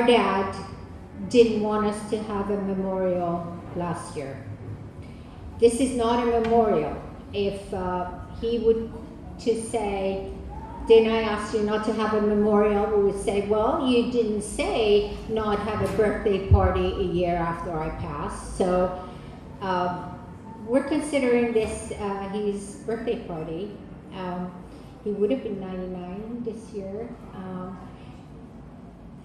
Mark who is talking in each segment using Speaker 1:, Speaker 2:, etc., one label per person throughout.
Speaker 1: our dad didn't want us to have a memorial last year. This is not a memorial. If he would to say, didn't I ask you not to have a memorial? We would say, well, you didn't say not have a birthday party a year after I passed. So we're considering this his birthday party. He would have been 99 this year.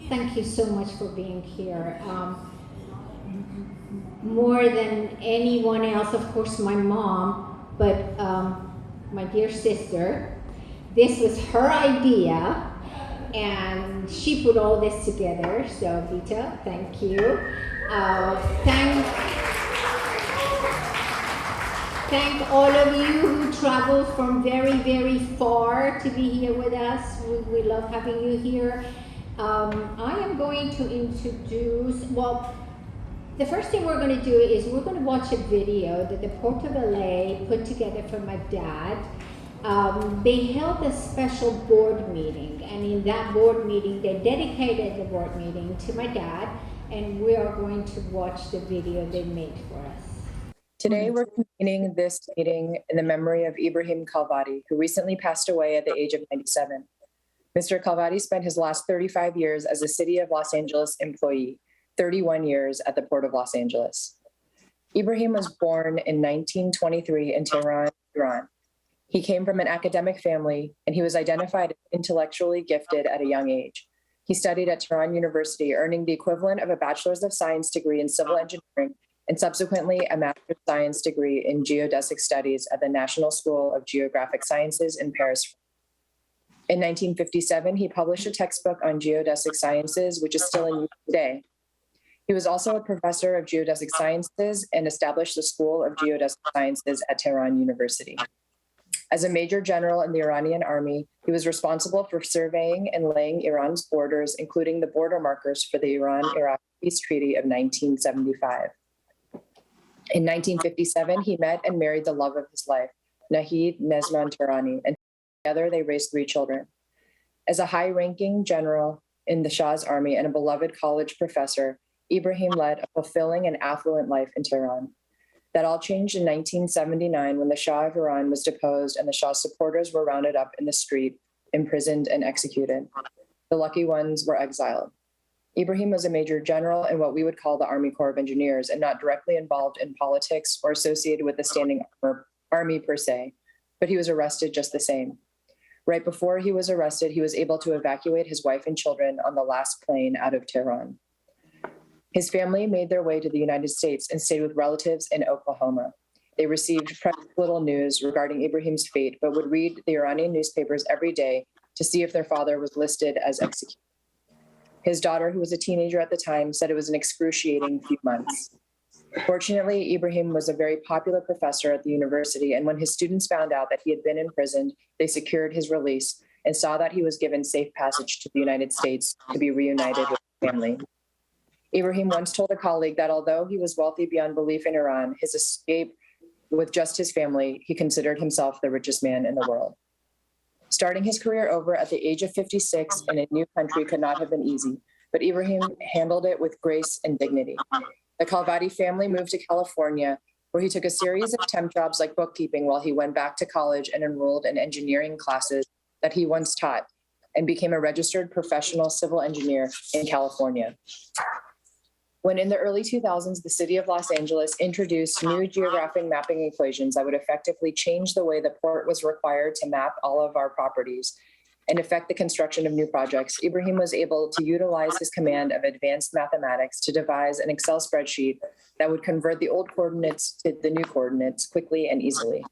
Speaker 1: Thank you so much for being here. More than anyone else, of course, my mom, but my dear sister. This was her idea, and she put all this together. So, Vita, thank you. Thank all of you who traveled from very, very far to be here with us. We love having you here. I am going to introduce, well, the first thing we're going to do is we're going to watch a video that the Port of LA put together for my dad. They held a special board meeting, and in that board meeting, they dedicated the board meeting to my dad, and we are going to watch the video they made for us.
Speaker 2: Today, we're convening this meeting in the memory of Ebrahim Khalvati, who recently passed away at the age of 97. Mr. Khalvati spent his last 35 years as a City of Los Angeles employee, 31 years at the Port of Los Angeles. Ebrahim was born in 1923 in Tehran, Iran. He came from an academic family, and he was identified as intellectually gifted at a young age. He studied at Tehran University, earning the equivalent of a Bachelor's of Science degree in civil engineering and subsequently a Master's of Science degree in geodesic studies at the National School of Geographic Sciences in Paris. In 1957, he published a textbook on geodesic sciences, which is still in use today. He was also a professor of geodesic sciences and established the School of Geodesic Sciences at Tehran University. As a major general in the Iranian army, he was responsible for surveying and laying Iran's borders, including the border markers for the Iran-Iraq Peace Treaty of 1975. In 1957, he met and married the love of his life, Nahid Nezman Tehrani, and together they raised 3 children. As a high-ranking general in the Shah's army and a beloved college professor, Ebrahim led a fulfilling and affluent life in Tehran. That all changed in 1979 when the Shah of Iran was deposed and the Shah's supporters were rounded up in the street, imprisoned, and executed. The lucky ones were exiled. Ebrahim was a major general in what we would call the Army Corps of Engineers and not directly involved in politics or associated with the standing army per se, but he was arrested just the same. Right before he was arrested, he was able to evacuate his wife and children on the last plane out of Tehran. His family made their way to the United States and stayed with relatives in Oklahoma. They received precious little news regarding Ebrahim's fate, but would read the Iranian newspapers every day to see if their father was listed as executed. His daughter, who was a teenager at the time, said it was an excruciating few months. Fortunately, Ebrahim was a very popular professor at the university, and when his students found out that he had been imprisoned, they secured his release and saw that he was given safe passage to the United States to be reunited with his family. Ebrahim once told a colleague that although he was wealthy beyond belief in Iran, his escape with just his family, he considered himself the richest man in the world. Starting his career over at the age of 56 in a new country could not have been easy, but Ebrahim handled it with grace and dignity. The Khalvati family moved to California, where he took a series of temp jobs like bookkeeping while he went back to college and enrolled in engineering classes that he once taught and became a registered professional civil engineer in California. When in the early 2000s, the City of Los Angeles introduced new geographic mapping equations that would effectively change the way the port was required to map all of our properties and affect the construction of new projects, Ebrahim was able to utilize his command of advanced mathematics to devise an Excel spreadsheet that would convert the old coordinates to the new coordinates quickly and easily.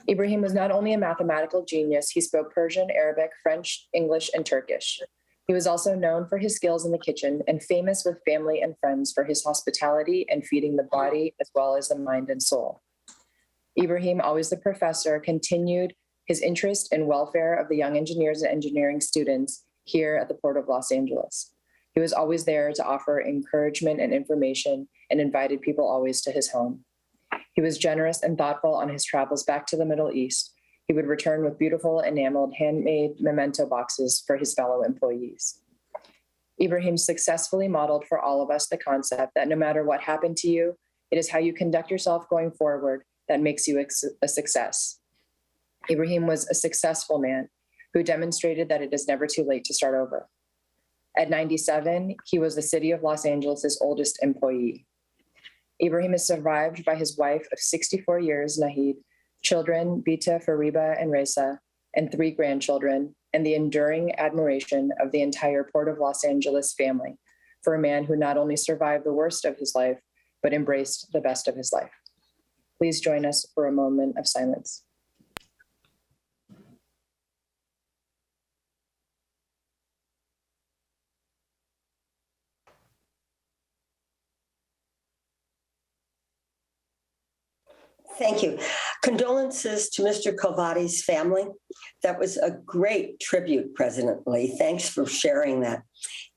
Speaker 2: Ebrahim was not only a mathematical genius, he spoke Persian, Arabic, French, English, and Turkish. He was also known for his skills in the kitchen and famous with family and friends for his hospitality and feeding the body as well as the mind and soul. Ebrahim, always the professor, continued his interest in welfare of the young engineers and engineering students here at the Port of Los Angeles. He was always there to offer encouragement and information and invited people always to his home. He was generous and thoughtful on his travels back to the Middle East. He would return with beautiful enameled handmade memento boxes for his fellow employees. Ebrahim successfully modeled for all of us the concept that no matter what happened to you, it is how you conduct yourself going forward that makes you a success. Ebrahim was a successful man who demonstrated that it is never too late to start over. At 97, he was the city of Los Angeles' oldest employee. Ebrahim is survived by his wife of 64 years, Nahid, children, Bita, Fariba, and Reza, and 3 grandchildren, and the enduring admiration of the entire Port of Los Angeles family for a man who not only survived the worst of his life, but embraced the best of his life. Please join us for a moment of silence.
Speaker 3: Thank you. Condolences to Mr. Khalvati's family. That was a great tribute, President Lee. Thanks for sharing that.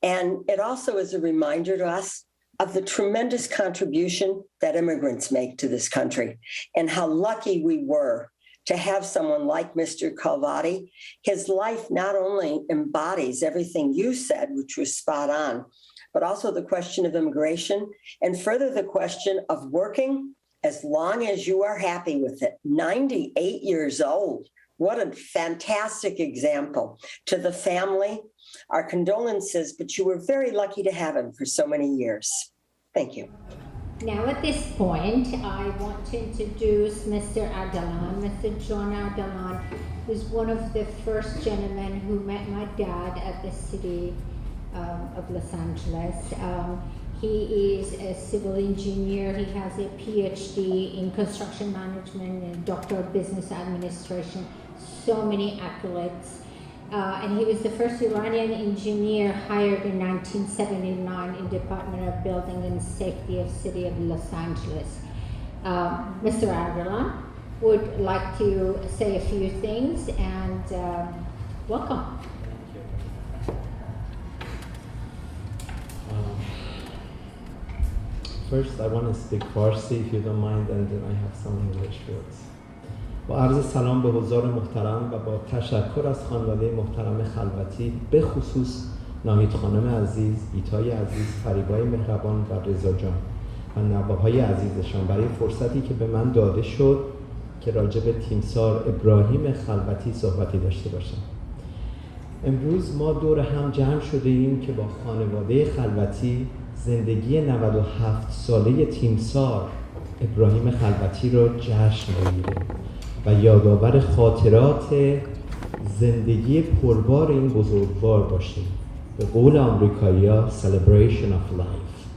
Speaker 3: And it also is a reminder to us of the tremendous contribution that immigrants make to this country and how lucky we were to have someone like Mr. Khalvati. His life not only embodies everything you said, which was spot on, but also the question of immigration and further the question of working as long as you are happy with it. 98 years old. What a fantastic example. To the family, our condolences, but you were very lucky to have him for so many years. Thank you.
Speaker 1: Now at this point, I want to introduce Mr. Ardalan, Mr. John Ardalan, who's one of the first gentlemen who met my dad at the city of Los Angeles. He is a civil engineer. He has a PhD in construction management and Doctor of Business Administration, so many accolades. And he was the first Iranian engineer hired in 1979 in Department of Building and Safety of City of Los Angeles. Mr. Ardalan would like to say a few things and welcome.
Speaker 4: First, I want to speak Farsi, if you don't mind, and then I have some English words. با عرض سلام به حضار محترم و با تشکر از خانواده محترم خلوتی، به خصوص ناهید خانم عزیز، بیتای عزیز، فریبای مهربان و رضا جان و نوه‌های عزیزشان برای فرصتی که به من داده شد که راجع به تیمسار ابراهیم خلوتی صحبتی داشته باشم. امروز ما دور هم جمع شده ایم که با خانواده خلوتی زندگی 97 ساله تیمسار ابراهیم خلوتی را جشن بگیریم و یادآور خاطرات زندگی پربار این بزرگوار باشیم. به قول آمریکایی‌ها celebration of life.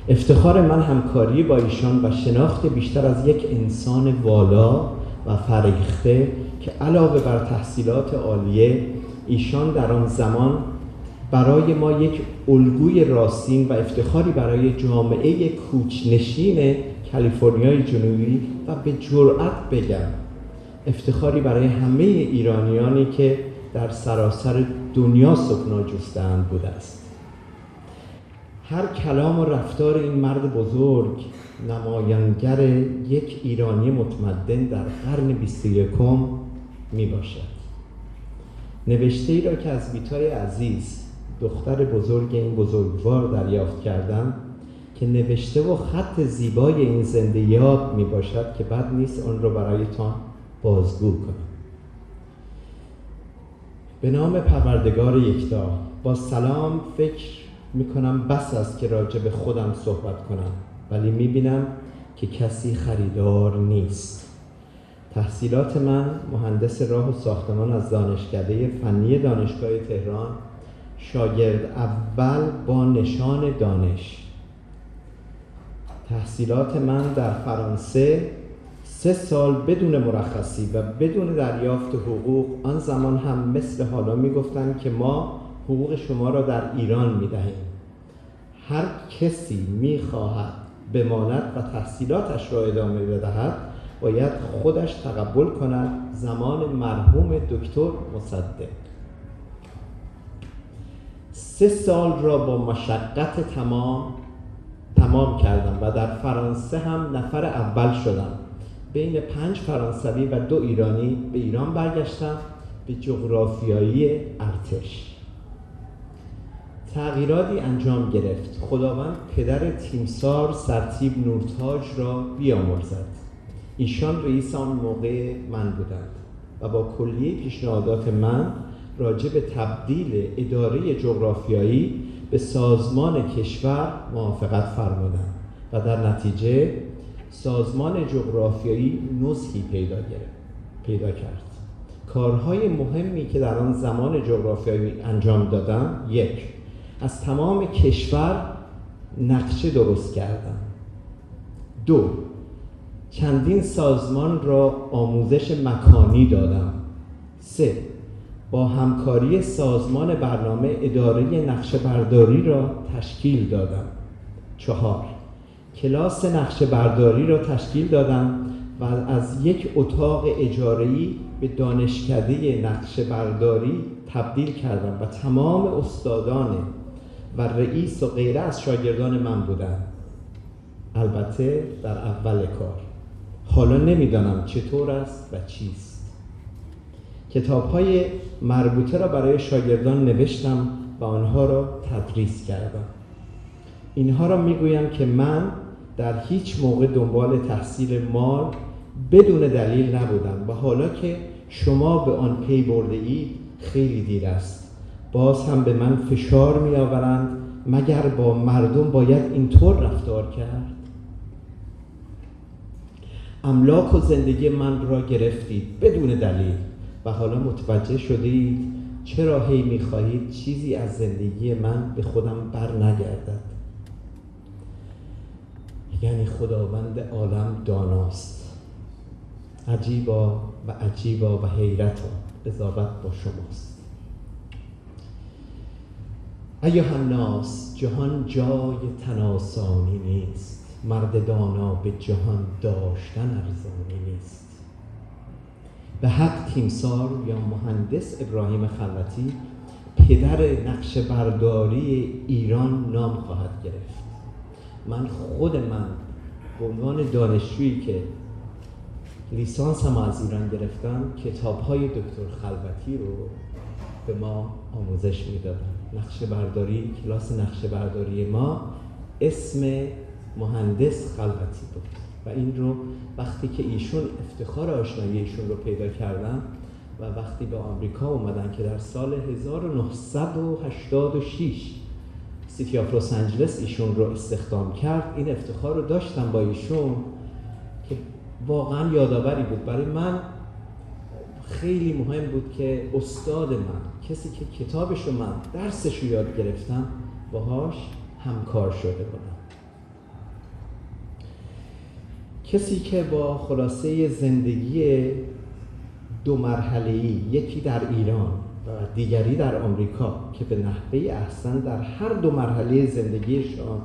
Speaker 4: افتخار من همکاری با ایشان و شناخت بیشتر از یک انسان والا و فرهیخته که علاوه بر تحصیلات عالیه ایشان در آن زمان برای ما یک الگوی راستین و افتخاری برای جامعه کوچنشین کالیفرنیای جنوبی و به جرأت بگم افتخاری برای همه ایرانیانی که در سراسر دنیا سکنا جسته‌اند بوده است. هر کلام و رفتار این مرد بزرگ نمایانگر یک ایرانی متمدن در قرن 21 می باشد. نوشته ای را که از بیتای عزیز دختر بزرگ این بزرگوار دریافت کردم که نوشته و خط زیبای این زنده یاد می باشد که بد نیست آن را برایتان بازگو کنم. به نام پروردگار یکتا، با سلام فکر می کنم بس است که راجع به خودم صحبت کنم، ولی می بینم که کسی خریدار نیست. تحصیلات من مهندس راه و ساختمان از دانشکده فنی دانشگاه تهران، شاگرد اول با نشان دانش. تحصیلات من در فرانسه 3 سال بدون مرخصی و بدون دریافت حقوق. آن زمان هم مثل حالا میگفتند که ما حقوق شما را در ایران میدهیم. هر کسی میخواهد بماند و تحصیلاتش را ادامه بدهد باید خودش تقبل کند. زمان مرحوم دکتر مصدق 3 سال را با مشقت تمام کردم و در فرانسه هم نفر اول شدم. بین 5 فرانسوی و 2 ایرانی به ایران برگشتم به جغرافیایی ارتش. تغییراتی انجام گرفت. خداوند پدر تیمسار سرتیپ نورتاج را بیامرزد. ایشان رئیس آن موقع من بودند و با کلیه پیشنهادات من راجع به تبدیل اداره جغرافیایی به سازمان کشور موافقت فرمودند و در نتیجه سازمان جغرافیایی نزهی پیدا کرد. کارهای مهمی که در آن زمان جغرافیایی انجام دادم: 1. از تمام کشور نقشه درست کردم. 2. چندین سازمان را آموزش مکانی دادم. 3. با همکاری سازمان برنامه اداره نقشه برداری را تشکیل دادم. 4. کلاس نقشه برداری را تشکیل دادم و از یک اتاق اجاره‌ای به دانشکده نقشه برداری تبدیل کردم و تمام استادان و رئیس و غیره از شاگردان من بودند. البته در اول کار. حالا نمیدانم چطور است و چیست. کتاب‌های مربوطه را برای شاگردان نوشتم و آنها را تدریس کردم. اینها را میگویم که من در هیچ موقع دنبال تحصیل مال بدون دلیل نبودم و حالا که شما به آن پی برده اید خیلی دیر است. باز هم به من فشار می آورند مگر با مردم باید اینطور رفتار کرد؟ املاک و زندگی من را گرفتید بدون دلیل و حالا متوجه شدید چرا هی می خواهید چیزی از زندگی من به خودم بر نگردد. یعنی خداوند عالم داناست. عجیبا و حیرتا قضاوت با شماست. ایها الناس، جهان جای تن آسانی نیست. مرد دانا به جهان داشتن ارزانی نیست. به حق تیمسار یا مهندس ابراهیم خلوتی پدر نقشه برداری ایران نام خواهد گرفت. من به عنوان دانشجویی که لیسانس هم از ایران گرفتم کتاب‌های دکتر خلوتی رو به ما آموزش میدادن. نقشه برداری، کلاس نقشه برداری ما اسم مهندس خلوتی بود و این رو وقتی که ایشون افتخار آشنایی ایشون رو پیدا کردم و وقتی به آمریکا اومدن که در سال 1986 سیتی آف لس آنجلس ایشون رو استخدام کرد، این افتخار رو داشتم با ایشون که واقعا یادآوری بود برای من. خیلی مهم بود که استاد من، کسی که کتابش رو من درسش رو یاد گرفتم، باهاش همکار شده بودم. کسی که با خلاصه زندگی 2 مرحله‌ای، یکی در ایران و دیگری در آمریکا، که به نحوه احسن در هر 2 مرحله زندگیشان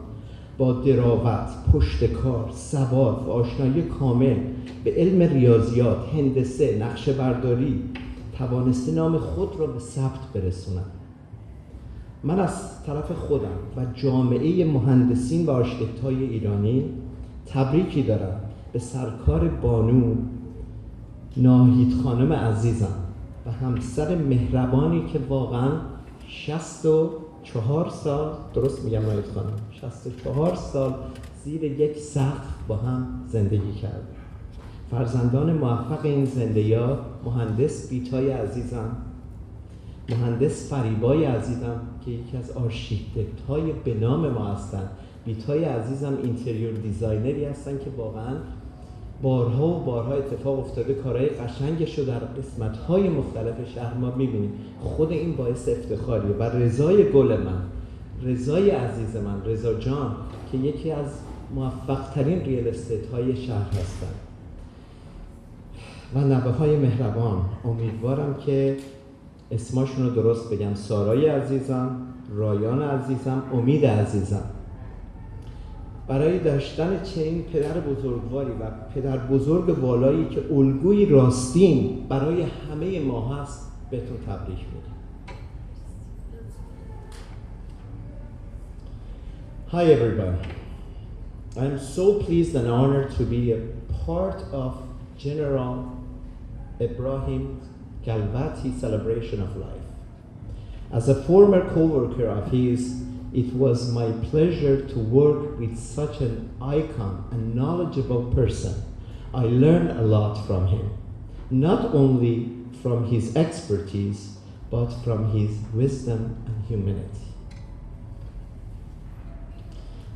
Speaker 4: با دراوت، پشتکار، سواد و آشنایی کامل به علم ریاضیات، هندسه، نقشه برداری توانسته نام خود را به ثبت برسونند. من از طرف خودم و جامعه مهندسین و آرشیتکت‌های ایرانی تبریکی دارم به سرکار بانو ناهید خانم عزیزم و همسر مهربانی که واقعا 64 سال، درست میگم ناهید خانم، 64 سال زیر یک سقف با هم زندگی کردیم. فرزندان موفق این زندگی‌ها مهندس بیتای عزیزم، مهندس فریبای عزیزم که یکی از آرشیتکت‌های به نام ما هستند. بیتای عزیزم اینتریور دیزاینری هستن که واقعا بارها و بارها اتفاق افتاده کارهای قشنگش رو در قسمت‌های مختلف شهر ما می‌بینیم. خود این باعث افتخاریه. و رضای گل من، رضای عزیز من، رضا جان که یکی از موفق‌ترین ریل استیت‌های شهر هستن و نوه‌های مهربان. امیدوارم که اسماشون رو درست بگم: سارای عزیزم، رایان عزیزم، امید عزیزم. برای داشتن چنین پدر بزرگواری و پدر بزرگ والایی که الگوی راستین برای همه ما هست بهتون تبریک میگم. Hi everybody. I am so pleased and honored to be a part of General Ebrahim Khalvati celebration of life. As a former co-worker of his, it was my pleasure to work with such an icon and knowledgeable person. I learned a lot from him, not only from his expertise, but from his wisdom and humanity.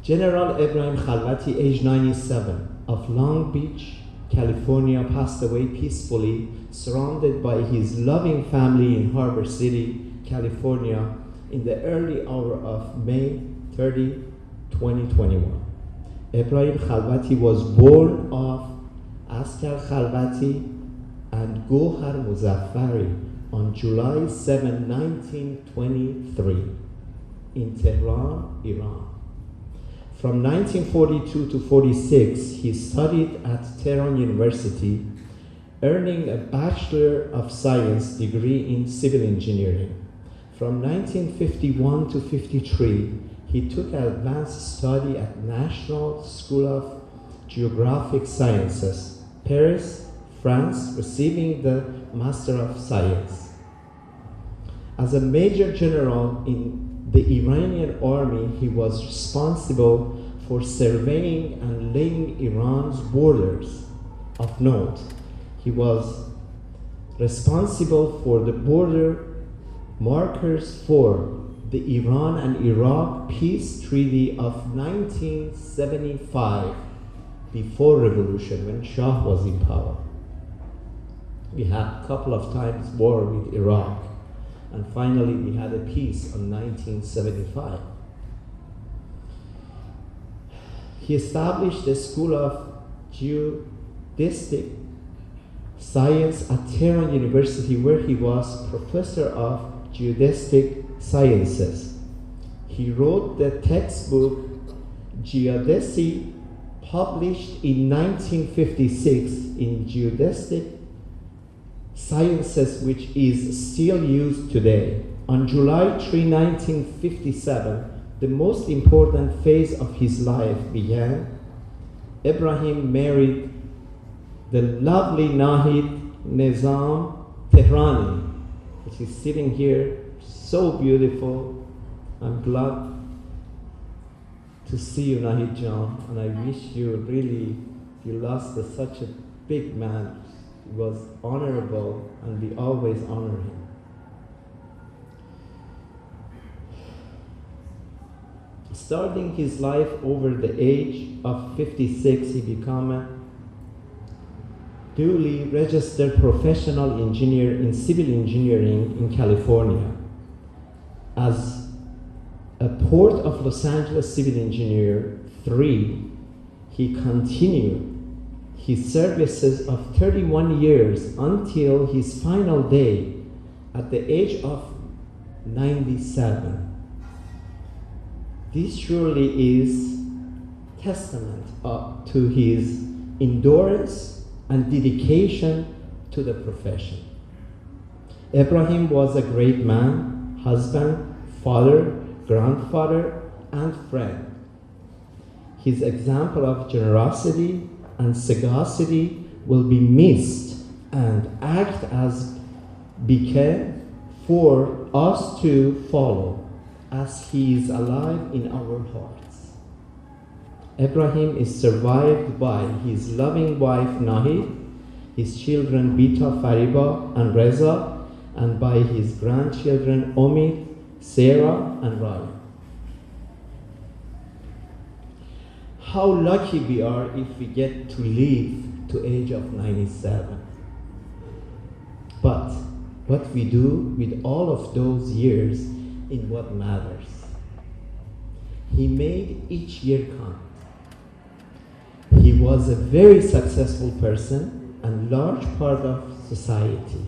Speaker 4: General Ebrahim Khalvati, age 97, of Long Beach, California, passed away peacefully, surrounded by his loving family in Harbor City, California, in the early hour of May 30, 2021. Ebrahim Khalvati was born of Askar Khalvati and Gohar Muzaffari on July 7, 1923, in Tehran, Iran. From 1942 to 46, he studied at Tehran University, earning a Bachelor of Science degree in civil engineering. From 1951 to 53, he took advanced study at National School of Geographic Sciences, Paris, France, receiving the Master of Science. As a Major General in the Iranian army, he was responsible for surveying and laying Iran's borders. Of note, he was responsible for the border markers for the Iran and Iraq Peace Treaty of 1975, before revolution, when Shah was in power. We had a couple of times war with Iraq, and finally we had a peace in 1975. He established the School of Geodesic Science at Tehran University, where he was professor of geodesic sciences. He wrote the textbook Geodesy, published in 1956 in Geodesic Sciences, which is still used today. On July 3, 1957, the most important phase of his life began. Ebrahim married the lovely Nahid Nizam Tehrani, which is sitting here, so beautiful. I'm glad to see you, Nahid Jan, and I wish you lost such a big man. He was honorable, and we always honor him. Starting his life over the age of 56, he became a duly registered professional engineer in civil engineering in California. As a Port of Los Angeles civil engineer 3, he continued his services of 31 years until his final day at the age of 97. This surely is testament to his endurance and dedication to the profession. Ebrahim was a great man, husband, father, grandfather, and friend. His example of generosity and sagacity will be missed and act as beacon for us to follow, as he is alive in our hearts. Ebrahim is survived by his loving wife Nahid, his children Bita, Fariba, and Reza, and by his grandchildren Omid, Sarah, and Ryan. How lucky we are if we get to live to age of 97. But what we do with all of those years in what matters. He made each year count. He was a very successful person and large part of society.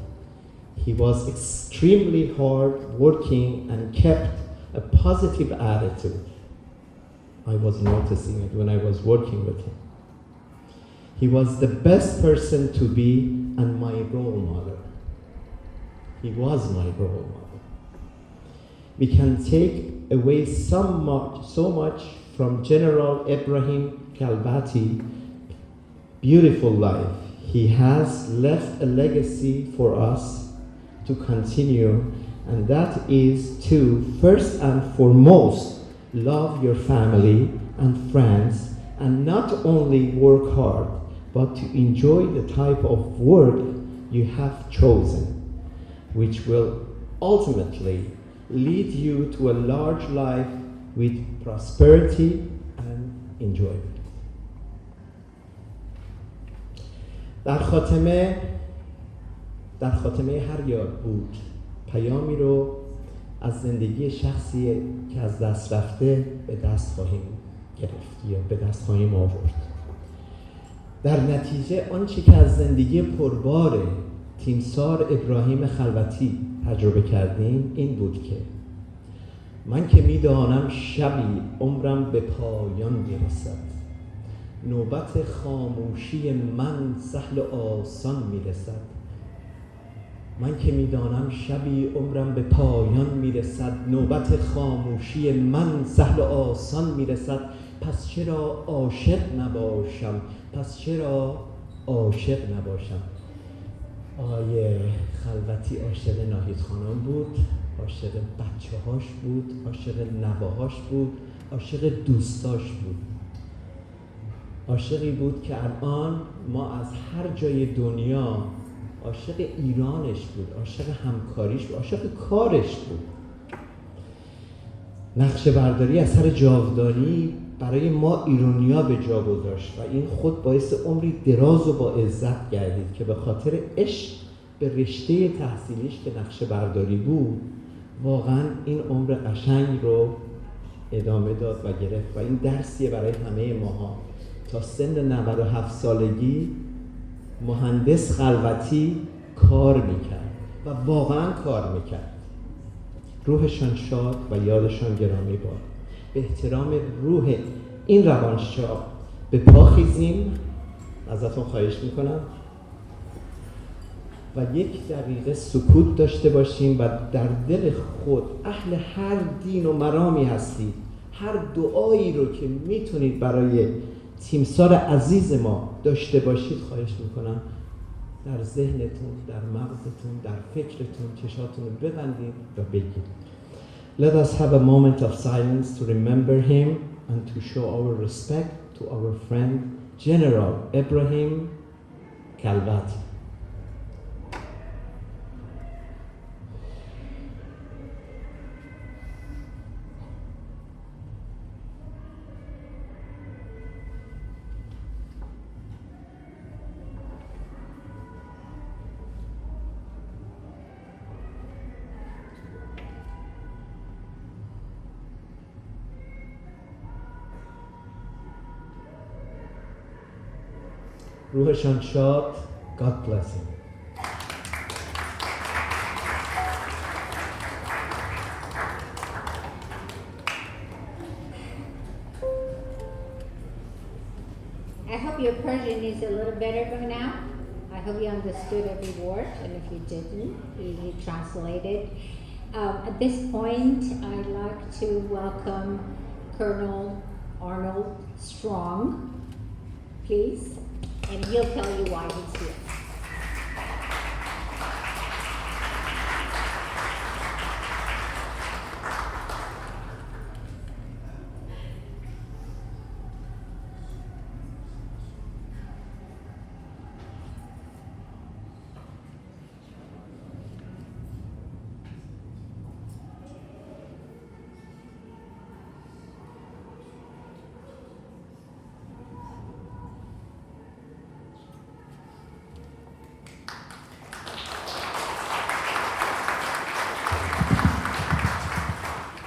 Speaker 4: He was extremely hard working and kept a positive attitude. I was noticing it when I was working with him. He was the best person to be and my role model. He was my role model. We can take away so much from General Ebrahim Khalvati. Beautiful life. He has left a legacy for us to continue, and that is to, first and foremost, love your family and friends, and not only work hard, but to enjoy the type of work you have chosen, which will ultimately lead you to a large life with prosperity and enjoyment. در خاتمه هر یاد بود پیامی رو از زندگی شخصی که از دست رفته به دست خواهیم گرفت یا به دست خواهیم آورد. در نتیجه آنچه که از زندگی پربار تیمسار ابراهیم خلوتی تجربه کردیم این بود که من که میدانم شبی عمرم به پایان میرسد، نوبت خاموشی من سهل و آسان میرسد. من که میدانم شبی عمرم به پایان میرسد، نوبت خاموشی من سهل و آسان میرسد. پس چرا عاشق نباشم؟ پس چرا عاشق نباشم؟ آقای خلوتی عاشق ناهید خانم بود، عاشق بچه هاش بود، عاشق نواهاش بود، عاشق دوستاش بود. عاشقی بود که الان ما از هر جای دنیا عاشق ایرانش بود، عاشق همکاریش بود، عاشق کارش بود. نقشه برداری اثر جاودانی برای ما ایرانیا به جا گذاشت و این خود باعث عمری دراز و با عزت گردید که به خاطر عشق به رشته تحصیلیش که نقشه برداری بود واقعا این عمر قشنگ رو ادامه داد و گرفت و این درسیه برای همه ماها. تا سن 97 سالگی مهندس خلوتی کار میکرد و واقعا کار میکرد. روحشان شاد و یادشان گرامی باد. به احترام روح این روانشاه به پا خیزیم، ازتون خواهش میکنم و یک دقیقه سکوت داشته باشیم و در دل خود اهل هر دین و مرامی هستید، هر دعایی رو که میتونید برای تیمسار عزیز ما داشته باشید خواهش میکنم در ذهنتون، در مغزتون، در فکرتون چشاتون رو ببندید و بگید. Let us have a moment of silence to remember him and to show our respect to our friend General Ebrahim Khalvati. روحشان شاد. God bless him.
Speaker 1: I hope your Persian is a little better by now. I hope you understood every word, and if you didn't, you translated. At this point, I'd like to welcome Colonel Arnold Strong, please, and he'll tell you why he's here.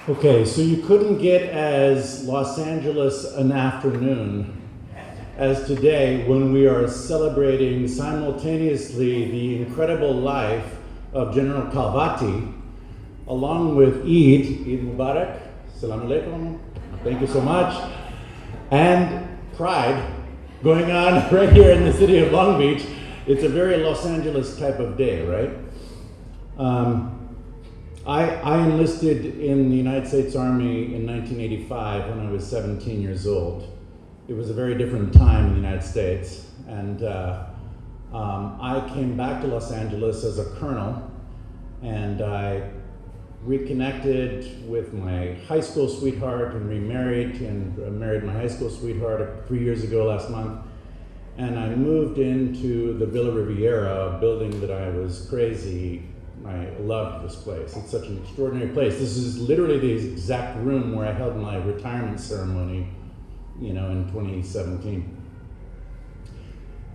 Speaker 5: Okay, so you couldn't get as Los Angeles an afternoon as today when we are celebrating simultaneously the incredible life of General Khalvati, along with Eid Mubarak, Assalamu alaikum, thank you so much, and Pride going on right here in the city of Long Beach. It's a very Los Angeles type of day, right? I enlisted in the United States Army in 1985 when I was 17 years old. It was a very different time in the United States, and I came back to Los Angeles as a colonel, and I reconnected with my high school sweetheart and remarried, and married my high school sweetheart 3 years ago last month. And I moved into the Villa Riviera, a building that I was crazy. I loved this place. It's such an extraordinary place. This is literally the exact room where I held my retirement ceremony, in 2017.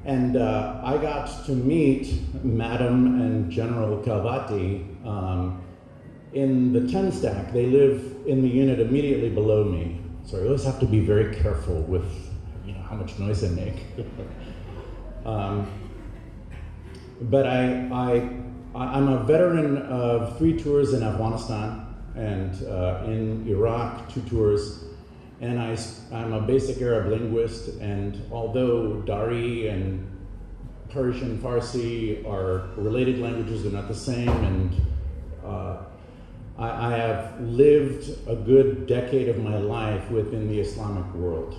Speaker 5: And I got to meet Madam and General Khalvati in the 10 stack. They live in the unit immediately below me. So I always have to be very careful with how much noise I make. But I'm a veteran of 3 tours in Afghanistan and in Iraq, 2 tours. And I'm a basic Arab linguist, and although Dari and Persian, Farsi are related languages, they're not the same, and I have lived a good decade of my life within the Islamic world.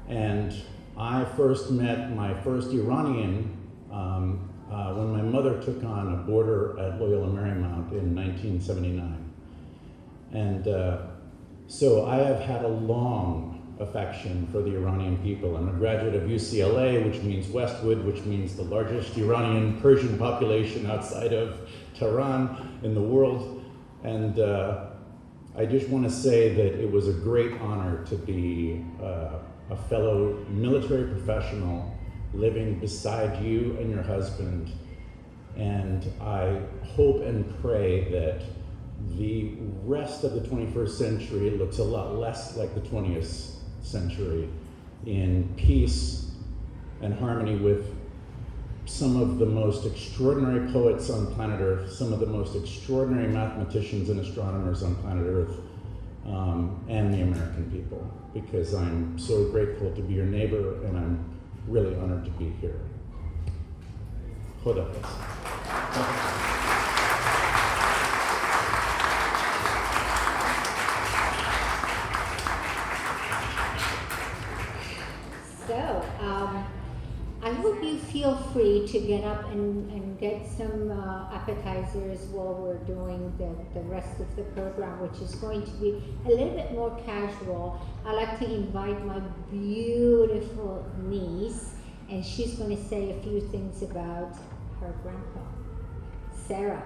Speaker 5: And I first met my first Iranian when my mother took on a boarder at Loyola Marymount in 1979. And so I have had a long affection for the Iranian people. I'm a graduate of UCLA, which means Westwood, which means the largest Iranian Persian population outside of Tehran in the world. And I just want to say that it was a great honor to be a fellow military professional living beside you and your husband. And I hope and pray that the rest of the 21st century looks a lot less like the 20th century in peace and harmony with some of the most extraordinary poets on planet Earth, some of the most extraordinary mathematicians and astronomers on planet Earth, and the American people, because I'm so grateful to be your neighbor, and I'm really honored to be here. Khuda Hafiz.
Speaker 1: So, I hope you feel free to get up and get some appetizers while we're doing the rest of the program, which is going to be a little bit more casual. I'd like to invite my beautiful niece, and she's going to say a few things about her grandpa, Sarah.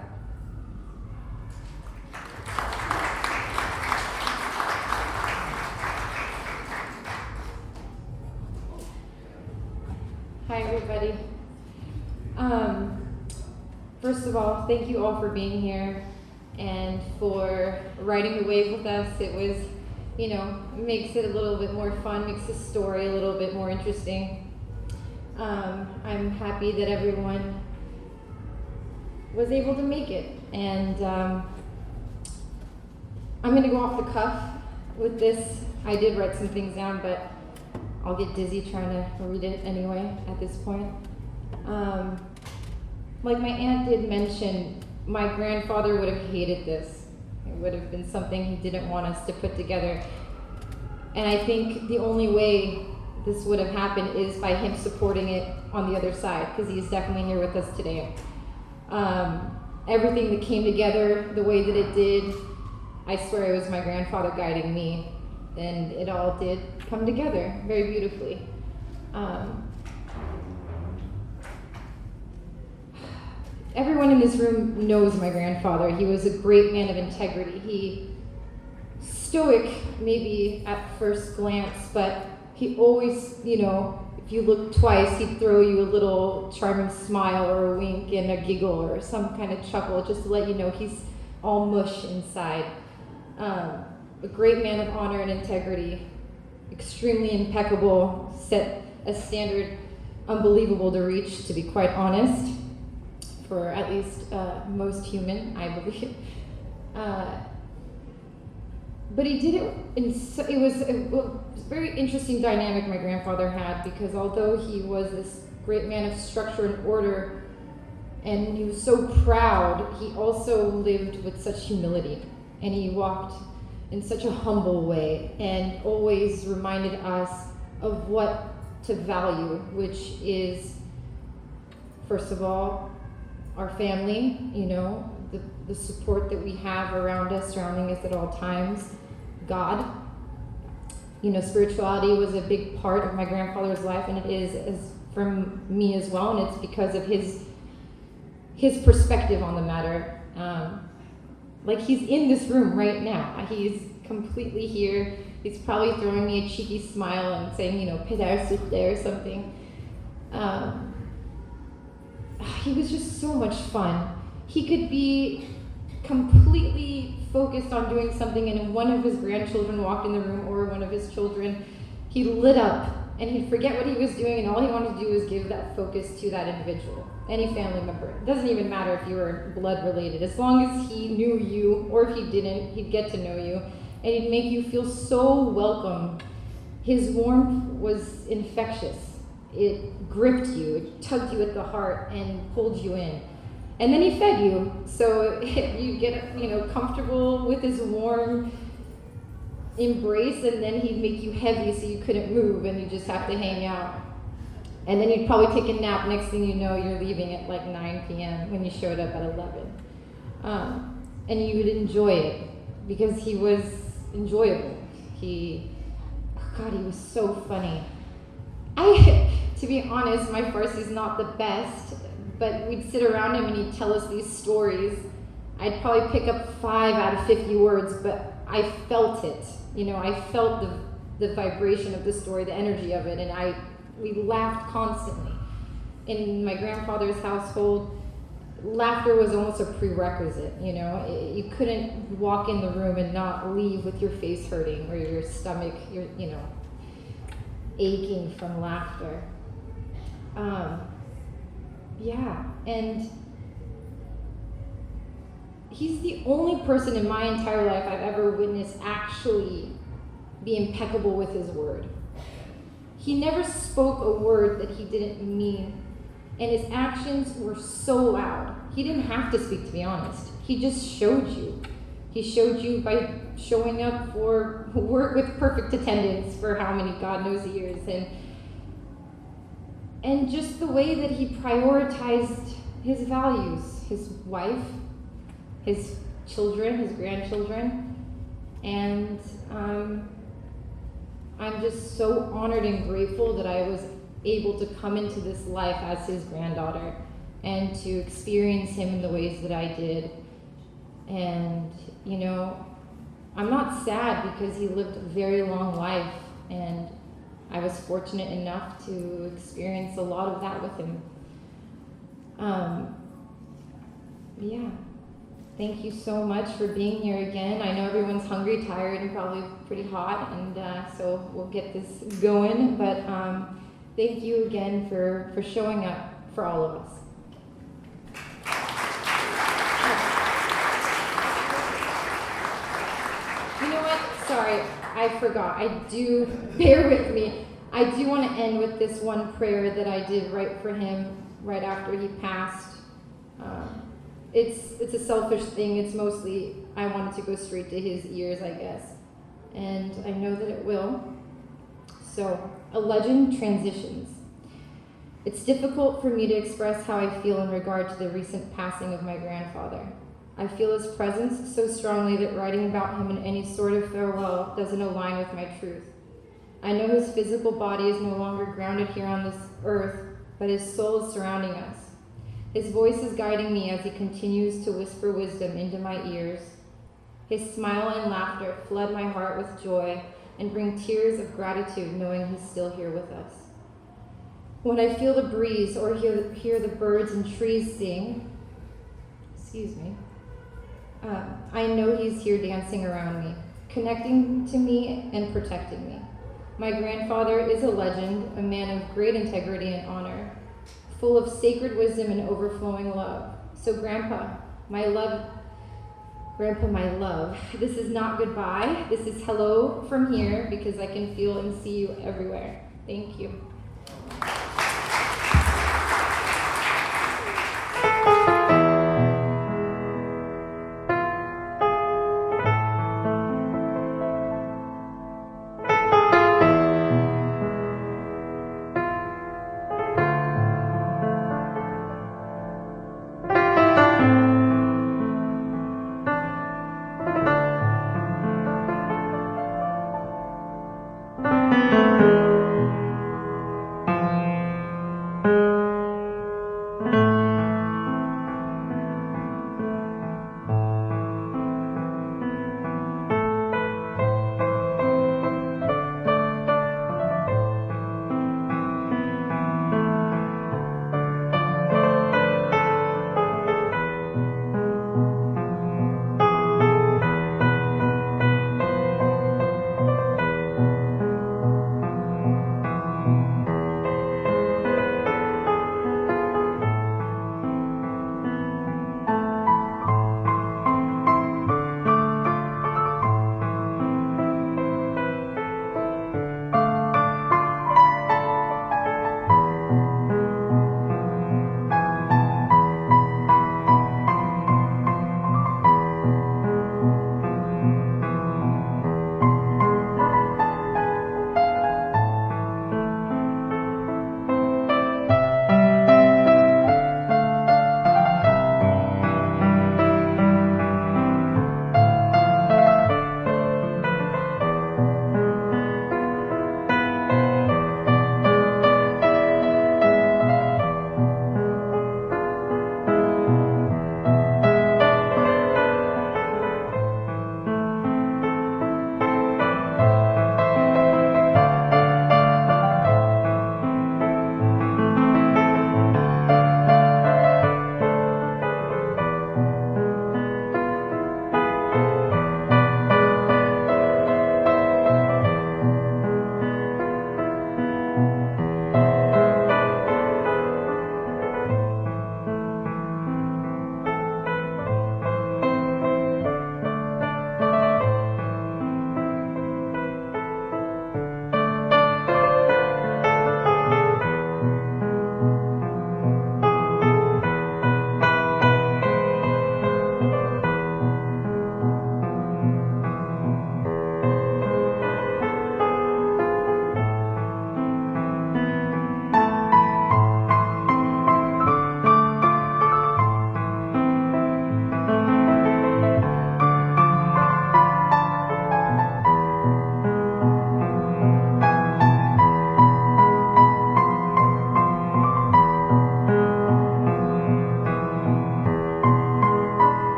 Speaker 6: Hi, everybody. First of all, thank you all for being here and for riding the wave with us. It was, makes it a little bit more fun, makes the story a little bit more interesting. I'm happy that everyone was able to make it. And I'm going to go off the cuff with this. I did write some things down, but I'll get dizzy trying to read it anyway at this point. Like my aunt did mention, my grandfather would have hated this. It would have been something he didn't want us to put together. And I think the only way this would have happened is by him supporting it on the other side, because he's definitely here with us today. Everything that came together the way that it did, I swear it was my grandfather guiding me. And it all did come together very beautifully. Everyone in this room knows my grandfather. He was a great man of integrity. He stoic, maybe at first glance, but he always, if you look twice, he'd throw you a little charming smile or a wink and a giggle or some kind of chuckle just to let you know he's all mush inside. A great man of honor and integrity, extremely impeccable, set a standard unbelievable to reach, to be quite honest, for at least most human, I believe. But he did it, it was a very interesting dynamic my grandfather had, because although he was this great man of structure and order, and he was so proud, he also lived with such humility, and he walked in such a humble way, and always reminded us of what to value, which is, first of all, our family, the support that we have around us, surrounding us at all times. God. Spirituality was a big part of my grandfather's life, and it is as from me as well, and it's because of his perspective on the matter. Like he's in this room right now. He's completely here. He's probably throwing me a cheeky smile and saying, "Pedar souffle" or something. He was just so much fun. He could be completely focused on doing something, and if one of his grandchildren walked in the room or one of his children, he lit up and he'd forget what he was doing, and all he wanted to do was give that focus to that individual, any family member. It doesn't even matter if you were blood related. As long as he knew you, or if he didn't, he'd get to know you, and he'd make you feel so welcome. His warmth was infectious. It gripped you, it tugged you at the heart and pulled you in. And then he fed you, so you get comfortable with his warm embrace, and then he'd make you heavy so you couldn't move and you just have to hang out. And then you'd probably take a nap. Next thing you know, you're leaving at like 9 p.m. when you showed up at 11. And you would enjoy it because he was enjoyable. He was so funny. To be honest, my Farsi's not the best, but we'd sit around him and he'd tell us these stories. I'd probably pick up 5 out of 50 words, but I felt it. I felt the vibration of the story, the energy of it, and we laughed constantly. In my grandfather's household, laughter was almost a prerequisite. You couldn't walk in the room and not leave with your face hurting or your stomach, aching from laughter. And he's the only person in my entire life I've ever witnessed actually be impeccable with his word. He never spoke a word that he didn't mean, and his actions were so loud. He didn't have to speak, to be honest. He just showed you. He showed you by showing up for work with perfect attendance for how many God knows years, and just the way that he prioritized his values, his wife, his children, his grandchildren, and I'm just so honored and grateful that I was able to come into this life as his granddaughter and to experience him in the ways that I did. And, I'm not sad because he lived a very long life, and I was fortunate enough to experience a lot of that with him. Thank you so much for being here again. I know everyone's hungry, tired, and probably pretty hot, and so we'll get this going. But thank you again for showing up for all of us. You know what? Sorry, I forgot. Bear with me. I do want to end with this one prayer that I did right for him right after he passed. It's a selfish thing. It's mostly I wanted to go straight to his ears, I guess. And I know that it will. So, a legend transitions. It's difficult for me to express how I feel in regard to the recent passing of my grandfather. I feel his presence so strongly that writing about him in any sort of farewell doesn't align with my truth. I know his physical body is no longer grounded here on this earth, but his soul is surrounding us. His voice is guiding me as he continues to whisper wisdom into my ears. His smile and laughter flood my heart with joy and bring tears of gratitude knowing he's still here with us. When I feel the breeze or hear the birds and trees sing, I know he's here dancing around me, connecting to me and protecting me. My grandfather is a legend, a man of great integrity and honor, full of sacred wisdom and overflowing love. So Grandpa, my love, this is not goodbye. This is hello from here because I can feel and see you everywhere. Thank you.